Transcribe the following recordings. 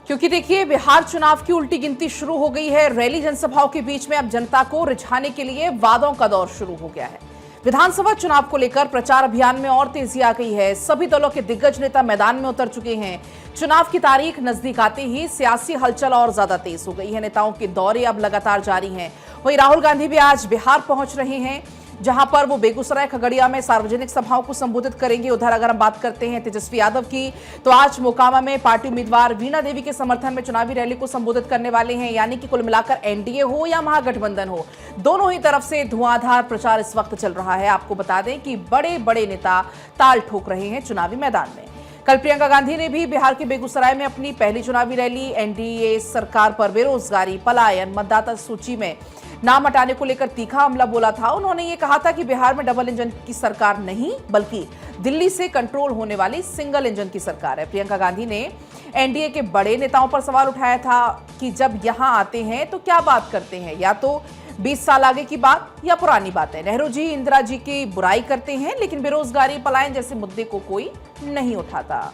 क्योंकि देखिए बिहार चुनाव की उल्टी गिनती शुरू हो गई है। रैली जनसभाओं के बीच में अब जनता को रिझाने के लिए वादों का दौर शुरू हो गया है। विधानसभा चुनाव को लेकर प्रचार अभियान में और तेजी आ गई है। सभी दलों के दिग्गज नेता मैदान में उतर चुके हैं। चुनाव की तारीख नजदीक आते ही सियासी हलचल और ज्यादा तेज हो गई है। नेताओं के दौरे अब लगातार जारी हैं। वहीं राहुल गांधी भी आज बिहार पहुंच रहे हैं, जहां पर वो बेगूसराय खगड़िया में सार्वजनिक सभाओं को संबोधित करेंगे। उधर अगर हम बात करते हैं तेजस्वी यादव की, तो आज मोकामा में पार्टी उम्मीदवार वीणा देवी के समर्थन में चुनावी रैली को संबोधित करने वाले हैं। यानी कि कुल मिलाकर एनडीए हो या महागठबंधन हो, दोनों ही तरफ से धुआंधार प्रचार इस वक्त चल रहा है। आपको बता दें कि बड़े बड़े नेता ताल ठोक रहे हैं चुनावी मैदान में। कल प्रियंका गांधी ने भी बिहार के बेगूसराय में अपनी पहली चुनावी रैली एनडीए सरकार पर बेरोजगारी, पलायन, मतदाता सूची में नाम हटाने को लेकर तीखा हमला बोला था। उन्होंने ये कहा था कि बिहार में डबल इंजन की सरकार नहीं, बल्कि दिल्ली से कंट्रोल होने वाली सिंगल इंजन की सरकार है। प्रियंका गांधी ने एनडीए के बड़े नेताओं पर सवाल उठाया था कि जब यहां आते हैं तो क्या बात करते हैं, या तो 20 साल आगे की बात या पुरानी बातें। नेहरू जी, इंदिरा जी की बुराई करते हैं, लेकिन बेरोजगारी, पलायन जैसे मुद्दे को कोई नहीं उठाता।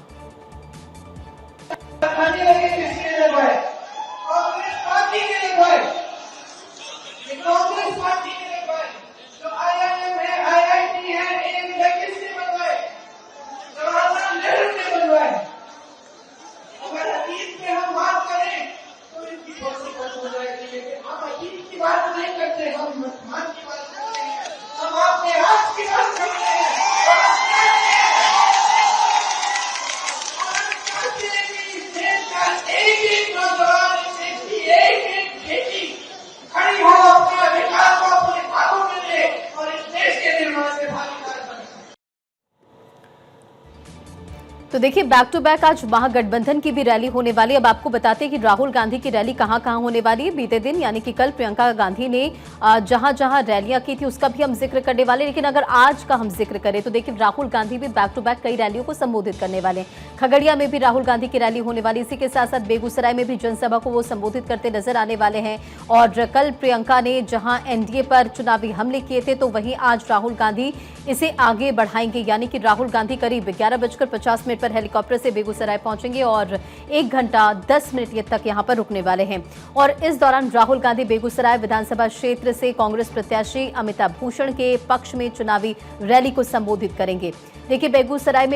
कांग्रेस पार्टी के लिए जो आईआईएम है, आईआईटी है, एम्स किसने बनवाए? जवाहरलाल नेहरू ने बनवाए। अगर अतीत में हम बात करें तो इनकी बहुत बात हो जाएगी, लेकिन हम अतीत की बात नहीं करते, हम वर्तमान की बात करते हैं, हम अपने आज की बात करते हैं। एक एक नौजवान, एक एक बेटी खड़ी हो अपने अधिकार को अपने हाथों में ले और इस देश के निर्माण में भागीदार बने। तो देखिए, बैक टू बैक आज महागठबंधन की भी रैली होने वाली है। अब आपको बताते हैं कि राहुल गांधी की रैली कहां-कहां होने वाली है। बीते दिन यानी कि कल प्रियंका गांधी ने जहां-जहां रैलियां की थी उसका भी हम जिक्र करने वाले, लेकिन अगर आज का हम जिक्र करें तो देखिए राहुल गांधी भी बैक टू बैक कई रैलियों को संबोधित करने वाले हैं। खगड़िया में भी राहुल गांधी की रैली होने वाली, इसी के साथ साथ बेगूसराय में भी जनसभा को वो संबोधित करते नजर आने वाले हैं। और कल प्रियंका ने जहां एनडीए पर चुनावी हमले किए थे, तो वहीं आज राहुल गांधी इसे आगे बढ़ाएंगे। यानी कि राहुल गांधी करीब 11:50 पर हेलीकॉप्टर से बेगूसराय पहुंचेंगे और 1 घंटा 10 मिनट तक यहां पर रुकने वाले हैं। और इस दौरान राहुल गांधी बेगूसराय विधानसभा क्षेत्र से कांग्रेस प्रत्याशी अमिताभ भूषण के पक्ष में चुनावी रैली को संबोधित करेंगे। देखिए, बेगूसराय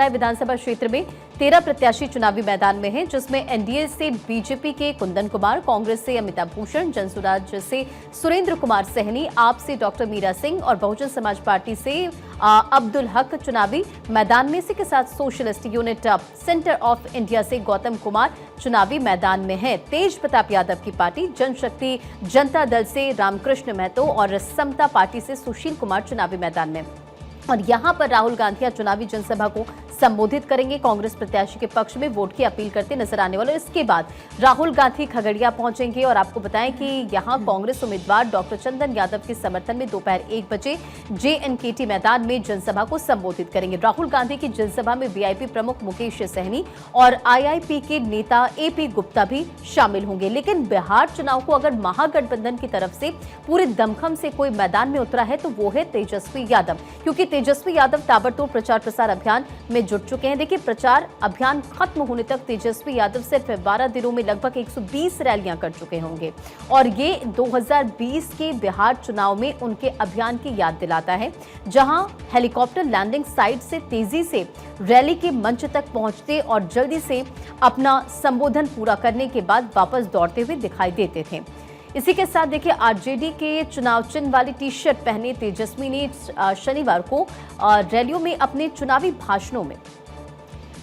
विधानसभा क्षेत्र में 13 प्रत्याशी चुनावी मैदान में हैं, जिसमें एनडीए से बीजेपी के कुंदन कुमार, कांग्रेस से अमिताभ भूषण, जनसुराज से सुरेंद्र कुमार सहनी, आप से डॉक्टर मीरा सिंह और बहुजन समाज पार्टी से अब्दुल हक चुनावी मैदान में। इसी के साथ socialist unit centre of India से गौतम कुमार चुनावी मैदान में है। तेज प्रताप यादव की पार्टी जनशक्ति जनता दल से रामकृष्ण महतो और समता पार्टी से सुशील कुमार चुनावी मैदान में। और यहां पर राहुल गांधी चुनावी जनसभा को संबोधित करेंगे। कांग्रेस प्रत्याशी के पक्ष में वोट की अपील करते नजर आने वाले। इसके बाद राहुल गांधी खगड़िया पहुंचेंगे और आपको बताएं कि यहां कांग्रेस उम्मीदवार डॉक्टर चंदन यादव के समर्थन में दोपहर 1 बजे जेएनकेटी मैदान में जनसभा को संबोधित करेंगे। राहुल गांधी की जनसभा में वीआईपी प्रमुख मुकेश सहनी और आईआईपी के नेता एपी गुप्ता भी शामिल होंगे। लेकिन बिहार चुनाव को अगर महागठबंधन की तरफ से पूरे दमखम से कोई मैदान में उतरा है तो वो है तेजस्वी यादव, क्योंकि तेजस्वी यादव ताबड़तोड़ प्रचार प्रसार अभियान में जुट चुके हैं। देखिए, प्रचार अभियान खत्म होने तक तेजस्वी यादव सिर्फ 12 दिनों में लगभग 120 रैलियां कर चुके होंगे और ये 2020 के बिहार चुनाव में उनके अभियान की याद दिलाता है, जहां हेलीकॉप्टर लैंडिंग साइट से तेजी से रैली के मंच तक पहुंचते और जल्दी से अपना संबोधन पूरा करने के बाद वापस दौड़ते हुए दिखाई देते थे। इसी के साथ देखिए, आरजेडी के चुनाव चिन्ह वाली टी शर्ट पहने तेजस्वी ने शनिवार को रैलियों में अपने चुनावी भाषणों में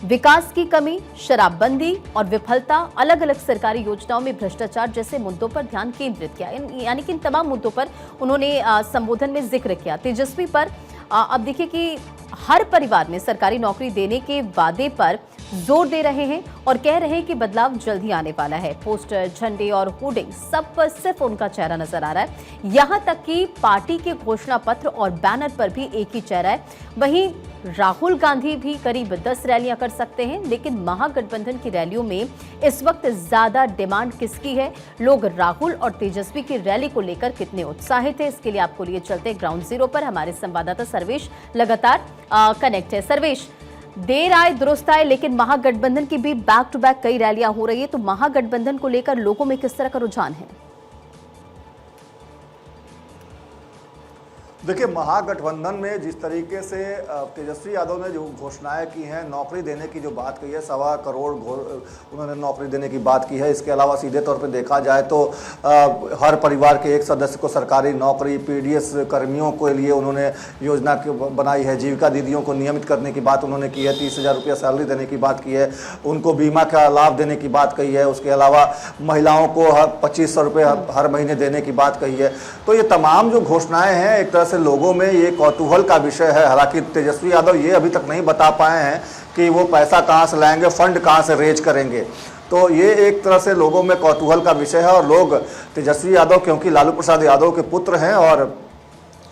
विकास की कमी, शराबबंदी और विफलता, अलग अलग सरकारी योजनाओं में भ्रष्टाचार जैसे मुद्दों पर ध्यान केंद्रित किया। यानी कि इन तमाम मुद्दों पर उन्होंने संबोधन में जिक्र किया। तेजस्वी पर अब देखिए कि हर परिवार में सरकारी नौकरी देने के वादे पर जोर दे रहे हैं और कह रहे हैं कि बदलाव जल्द ही आने वाला है। पोस्टर, झंडे और होर्डिंग सब पर सिर्फ उनका चेहरा नजर आ रहा है। यहां तक कि पार्टी के घोषणा पत्र और बैनर पर भी एक ही चेहरा है। वहीं राहुल गांधी भी करीब 10 रैलियां कर सकते हैं, लेकिन महागठबंधन की रैलियों में इस वक्त ज्यादा डिमांड किसकी है, लोग राहुल और तेजस्वी की रैली को लेकर कितने उत्साहित है, इसके लिए आपको लिए चलते ग्राउंड जीरो पर। हमारे संवाददाता सर्वेश लगातार कनेक्ट है। सर्वेश, देर आए दुरुस्त आए, लेकिन महागठबंधन की भी बैक टू बैक कई रैलियां हो रही है। तो महागठबंधन को लेकर लोगों में किस तरह का रुझान है? देखिए, महागठबंधन में जिस तरीके से तेजस्वी यादव ने जो घोषणाएं की हैं, नौकरी देने की जो बात कही है, 1.25 करोड़ उन्होंने नौकरी देने की बात की है। इसके अलावा सीधे तौर पे देखा जाए तो हर परिवार के एक सदस्य को सरकारी नौकरी, पीडीएस कर्मियों के लिए उन्होंने योजना बनाई है, जीविका दीदियों को नियमित करने की बात उन्होंने की है, 30,000 रुपया सैलरी देने की बात की है, उनको बीमा का लाभ देने की बात कही है। उसके अलावा महिलाओं को 2500 रुपये हर महीने देने की बात कही है। तो ये तमाम जो घोषणाएँ हैं, एक तरह से लोगों में ये कौतूहल का विषय है। हालांकि तेजस्वी यादव ये अभी तक नहीं बता पाए हैं कि वो पैसा कहां से लाएंगे, फंड कहां से रेज करेंगे। तो ये एक तरह से लोगों में कौतूहल का विषय है। और लोग तेजस्वी यादव, क्योंकि लालू प्रसाद यादव के पुत्र हैं और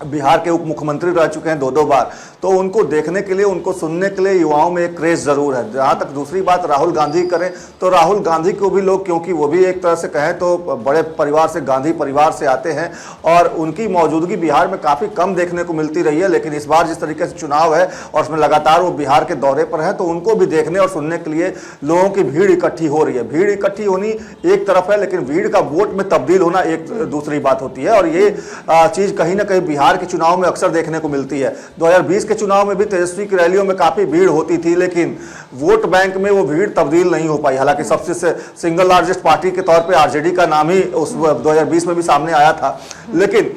बिहार के उप मुख्यमंत्री रह चुके हैं 2-2 बार, तो उनको देखने के लिए, उनको सुनने के लिए युवाओं में एक क्रेज जरूर है। जहाँ तक दूसरी बात राहुल गांधी करें, तो राहुल गांधी को भी लोग, क्योंकि वो भी एक तरह से कहें तो बड़े परिवार से, गांधी परिवार से आते हैं और उनकी मौजूदगी बिहार में काफ़ी कम देखने को मिलती रही है। लेकिन इस बार जिस तरीके से चुनाव है और उसमें लगातार वो बिहार के दौरे पर हैं, तो उनको भी देखने और सुनने के लिए लोगों की भीड़ इकट्ठी हो रही है। भीड़ इकट्ठी होनी एक तरफ है, लेकिन भीड़ का वोट में तब्दील होना एक दूसरी बात होती है। और ये चीज़ कहीं ना कहीं बिहार के चुनाव में अक्सर देखने को मिलती है। 2020 के चुनाव में भी तेजस्वी की रैलियों में काफी भीड़ होती थी, लेकिन वोट बैंक में वो भीड़ तब्दील नहीं हो पाई। हालांकि सबसे सिंगल लार्जेस्ट पार्टी के तौर पे आरजेडी का नाम ही उस 2020 में भी सामने आया था। लेकिन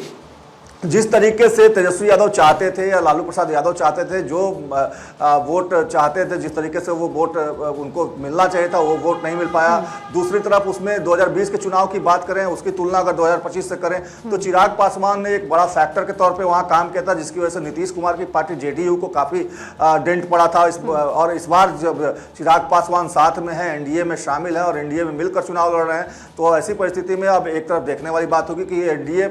जिस तरीके से तेजस्वी यादव चाहते थे या लालू प्रसाद यादव चाहते थे, जो वोट चाहते थे, जिस तरीके से वो वोट उनको मिलना चाहिए था, वो वोट नहीं मिल पाया। दूसरी तरफ उसमें 2020 के चुनाव की बात करें, उसकी तुलना अगर 2025 से करें, तो चिराग पासवान ने एक बड़ा फैक्टर के तौर पे वहाँ काम किया था, जिसकी वजह से नीतीश कुमार की पार्टी जेडीयू को काफ़ी डेंट पड़ा था। और इस बार जब चिराग पासवान साथ में है, एनडीए में शामिल है और एनडीए में मिलकर चुनाव लड़ रहे हैं, तो ऐसी परिस्थिति में अब एक तरफ देखने वाली बात होगी कि एनडीए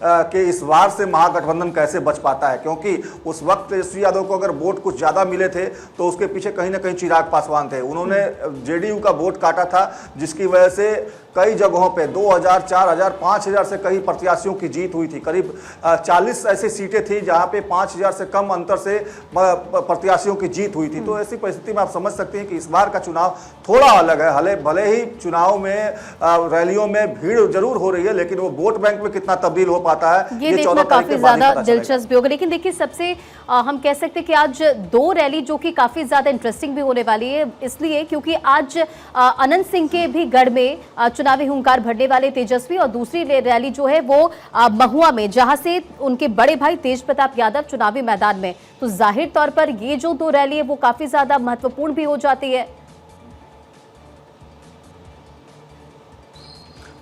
के इस बार से महागठबंधन कैसे बच पाता है। क्योंकि उस वक्त तेजस्वी यादव को अगर वोट कुछ ज्यादा मिले थे, तो उसके पीछे कहीं ना कहीं चिराग पासवान थे। उन्होंने जेडीयू का वोट काटा था, जिसकी वजह से कई जगहों पे 2000, 4000, 5000 से कई प्रत्याशियों की जीत हुई थी। करीब 40 ऐसी सीटें थी जहां पे 5000 से कम अंतर से प्रत्याशियों की जीत हुई थी। तो ऐसी परिस्थिति में आप समझ सकते हैं कि इस बार का चुनाव थोड़ा अलग है। भले ही चुनाव में रैलियों में भीड़ जरूर हो रही है, लेकिन वो वोट बैंक में कितना तब्दील हो पाता है, ये देखना काफी ज्यादा दिलचस्प होगा। लेकिन देखिए, सबसे हम कह सकते हैं कि आज 2 रैली जो कि काफी ज्यादा इंटरेस्टिंग भी होने वाली है, इसलिए क्योंकि आज अनंत सिंह के भी गढ़ में चुनावी हुंकार भरने वाले तेजस्वी, और दूसरी रैली जो है वो महुआ में, जहां से उनके बड़े भाई तेज प्रताप यादव चुनावी मैदान में। तो जाहिर तौर पर ये जो 2 रैली है वो काफी ज्यादा महत्वपूर्ण भी हो जाती है।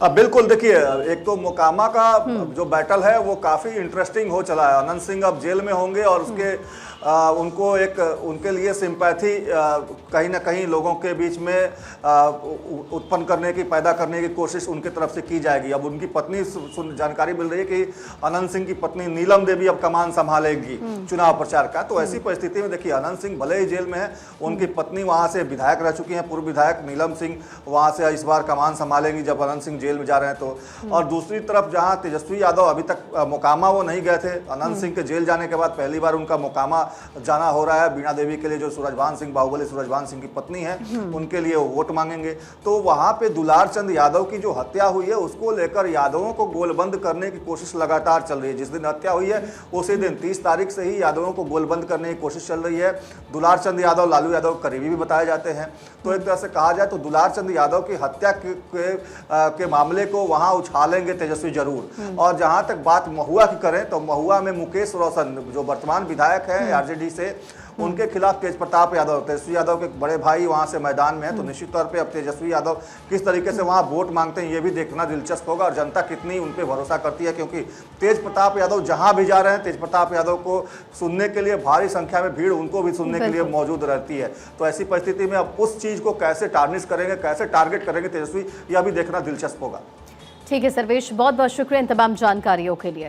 बिल्कुल, देखिए, एक तो मोकामा का जो बैटल है वो काफी इंटरेस्टिंग हो चला है। अनंत सिंह अब जेल में होंगे और उसके उनको एक उनके लिए सिंपैथी कहीं ना कहीं लोगों के बीच में उत्पन्न करने की, पैदा करने की कोशिश उनके तरफ से की जाएगी। अब उनकी पत्नी, जानकारी मिल रही है कि अनंत सिंह की पत्नी नीलम देवी अब कमान संभालेगी चुनाव प्रचार का। तो ऐसी परिस्थिति में देखिए, अनंत सिंह भले ही जेल में है, उनकी पत्नी वहां से विधायक रह चुकी हैं, पूर्व विधायक नीलम सिंह वहां से इस बार कमान संभालेंगी जब अनंत सिंह जेल में जा रहे हैं तो। और दूसरी तरफ जहां तेजस्वी यादव अभी तक मोकामा वो नहीं गए थे, अनंत सिंह के जेल जाने के बाद पहली बार उनका मोकामा जाना हो रहा है। बीणा देवी के लिए, जो सूरजभान सिंह, बाहुबली सूरजभान सिंह की पत्नी है, उनके लिए वो वोट मांगेंगे। तो वहां पे दुलार चंद यादव की जो हत्या हुई है, उसको लेकर यादवों को गोलबंद करने की कोशिश लगातार चल रही है। जिस दिन हत्या हुई है उसी दिन 30 तारीख से ही यादवों को गोलबंद करने की कोशिश चल रही है। दुलार चंद यादव लालू यादव करीबी भी बताए जाते हैं। तो एक तरह से कहा जाए तो दुलार चंद यादव की हत्या के मामले को वहां उछालेंगे तेजस्वी जरूर। और जहां तक बात महुआ की करें, तो महुआ में मुकेश रोशन, जो वर्तमान विधायक है आरजेडी से, उनके खिलाफ तेज प्रताप यादव, तेजस्वी यादव के बड़े भाई वहां से मैदान में है। तो निश्चित तौर पे अब तेजस्वी यादव किस तरीके से वहां वोट मांगते हैं, ये भी देखना दिलचस्प होगा, और जनता कितनी उन पे भरोसा करती है। क्योंकि तेज प्रताप यादव जहां भी जा रहे हैं, तेज प्रताप यादव को सुनने के लिए भारी संख्या में भीड़ उनको भी सुनने के लिए मौजूद रहती है। तो ऐसी परिस्थिति में अब उस चीज को कैसे टार्निश करेंगे, कैसे टारगेट करेंगे तेजस्वी, यह भी देखना दिलचस्प होगा। ठीक है सर्वेश, बहुत बहुत शुक्रिया इन तमाम जानकारियों के लिए।